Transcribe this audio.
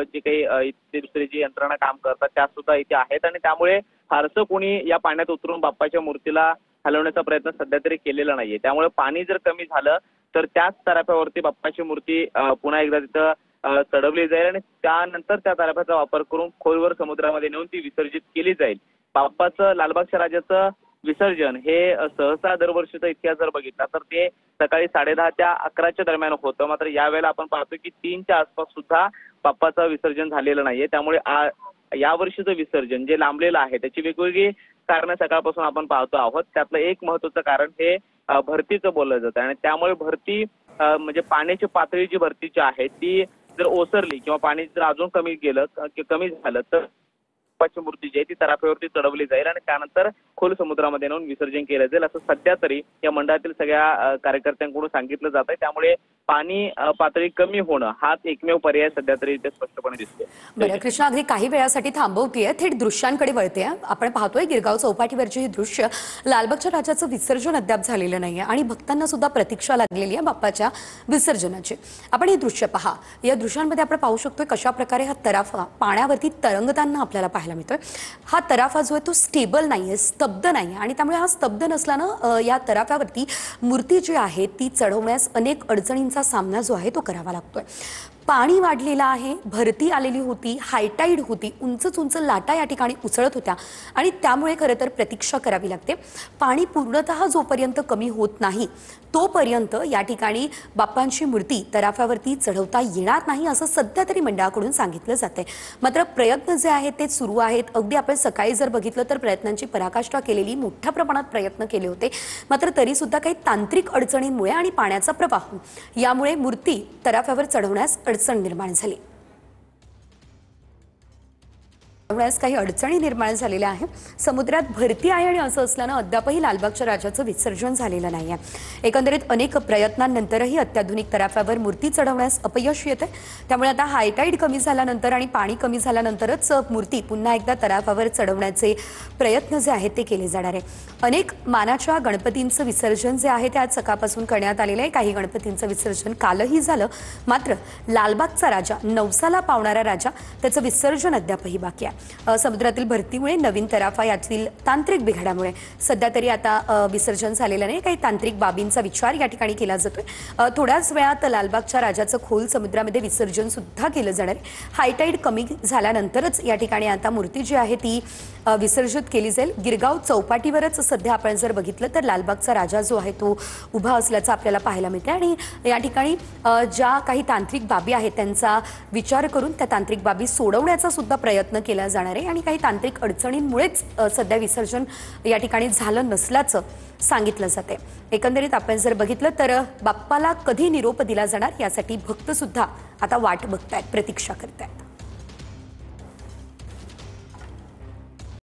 जे काही इथे दुसरी जी यंत्रणा काम करतात त्या सुद्धा इथे आहेत आणि त्यामुळे फारसं कोणी या पाण्यात उतरून बाप्पाच्या मूर्तीला हलवण्याचा प्रयत्न सध्या तरी केलेला नाहीये। त्यामुळे पाणी जर कमी झालं तर त्याच तराफ्यावरती बाप्पाची मूर्ती पुन्हा एकदा तिथं चढवली जाईल आणि त्यानंतर त्या तराफ्याचा वापर करून खोलवर समुद्रामध्ये नेऊन ती विसर्जित केली जाईल। बाप्पाचं लालबागच्या राजाचं विसर्जन हे सहसा दरवर्षीचा इतिहास जर बघितला तर ते सकाळी 10:30 ते 11च्या दरम्यान होतं। मात्र यावेळेला आपण पाहतो की 3च्या आसपास सुद्धा बाप्पाचं विसर्जन झालेलं नाहीये। त्यामुळे यावर्षीचं विसर्जन जे लांबलेलं आहे त्याची वेगवेगळी कारणं सकाळपासून आपण पाहतो आहोत। त्यातलं एक महत्त्वाचं कारण हे भरतीचं बोललं जातं आणि त्यामुळे भरती म्हणजे पाण्याची पातळी जी भरतीची आहे ती जर ओसरली किंवा पाणी जर अजून कमी झालं तर बाप्पाची मूर्ती जी आहे ती तराफ्यावरती चढवली जाईल आणि त्यानंतर खोल समुद्रामध्ये नेऊन विसर्जन केलं जाईल असं सध्या तरी या मंडळातील सगळ्या कार्यकर्त्यांकडून सांगितलं जात आहे। त्यामुळे पाणी पातळी कमी होणं हाच एकमेव पर्याय सध्या तरी इथे स्पष्टपणे दिसतोय। बरं कृष्णा, अगदी काही वेळासाठी थांबवतीये, थेट दृश्यांकडे वळते। आपण पाहतोय गिरगाव चौपाटीवरची ही दृश्य, लालबागच्या राजाचं विसर्जन अद्याप झालेलं नाहीये आणि भक्तांना सुद्धा प्रतीक्षा लागलेली आहे बाप्पाच्या विसर्जनाची। आपण ही दृश्य पहा, या दृश्यांमध्ये आपण पाहू शकतोय कशा प्रकारे हा तराफा पाण्यावरती तरंगताना आपल्याला पाहायला मिळतोय। हा तराफा जो आहे तो स्टेबल नाहीये, स्तब्ध नाहीये आणि त्यामुळे हा स्तब्ध नसल्यानं या तराफ्यावरती मूर्ती जी आहे ती चढवण्यास अनेक अडचणींचा सामना जो आहे तो करावा लागतोय। पाणी वाढलेलं आहे, भरती आलेली होती, हायटाईड होती, उंच उंच लाटा या ठिकाणी उसळत होत्या आणि त्यामुळे खरं तर प्रतीक्षा करावी लागते। पाणी पूर्णतः जोपर्यंत कमी होत नाही तोपर्यंत या ठिकाणी बाप्पांची मूर्ती तराफ्यावरती चढवता येणार नाही असं सध्या तरी मंडळाकडून सांगितलं जातंय। मात्र प्रयत्न जे आहेत ते सुरू आहेत। अगदी आपण सकाळी जर बघितलं तर प्रयत्नांची पराकाष्ठा केलेली, मोठ्या प्रमाणात प्रयत्न केले होते। मात्र तरी सुद्धा काही तांत्रिक अडचणींमुळे आणि पाण्याचा प्रवाह यामुळे मूर्ती तराफ्यावर चढवण्यास अडचण निर्माण झाली। काही अडचणी निर्माण झालेल्या आहेत। समुद्रात भरती आहे आणि असं असल्यानं अद्यापही लालबागच्या राजाचं विसर्जन झालेलं नाहीये। एकंदरीत अनेक प्रयत्नांनंतरही अत्याधुनिक तराफ्यावर मूर्ती चढवण्यास अपयश येते। त्यामुळे आता हायटाईड कमी झाल्यानंतर आणि पाणी कमी झाल्यानंतरच मूर्ती पुन्हा एकदा तराफ्यावर चढवण्याचे प्रयत्न जे आहेत ते केले जाणार आहे। अनेक मानाच्या गणपतींचं विसर्जन जे आहे ते आज सकाळपासून करण्यात आलेलं आहे। काही गणपतींचं विसर्जन कालही झालं। मात्र लालबागचा राजा, नवसाला पावणारा राजा, त्याचं विसर्जन अद्यापही बाकी आहे। समुद्रातील भरतीमुळे, नवीन तराफा यातील तांत्रिक बिघाडामुळे सध्या तरी आता विसर्जन झालेलं नाही। काही तांत्रिक बाबींचा विचार या ठिकाणी केला जातोय। थोड्याच वेळात लालबागच्या राजाचं खोल समुद्रामध्ये विसर्जन सुद्धा केलं जाणार आहे। हायटाईड कमी झाल्यानंतरच या ठिकाणी आता मूर्ती जी आहे ती विसर्जित केली जाईल। गिरगाव चौपाटीवरच सध्या आपण जर बघितलं तर लालबागचा राजा जो आहे तो उभा असल्याचं आपल्याला पाहायला मिळते आणि या ठिकाणी ज्या काही तांत्रिक बाबी आहेत त्यांचा विचार करून त्या तांत्रिक बाबी सोडवण्याचा सुद्धा प्रयत्न केला जाणार आहे आणि काही तांत्रिक अडचणींमुळेच सध्या विसर्जन या ठिकाणी झालं नसल्याचं सांगितलं जाते। एकंदरीत आपण जर बघितलं तर बाप्पाला कधी निरोप दिला जाणार यासाठी भक्त सुद्धा आता वाट बघतायत, प्रतीक्षा करतायत।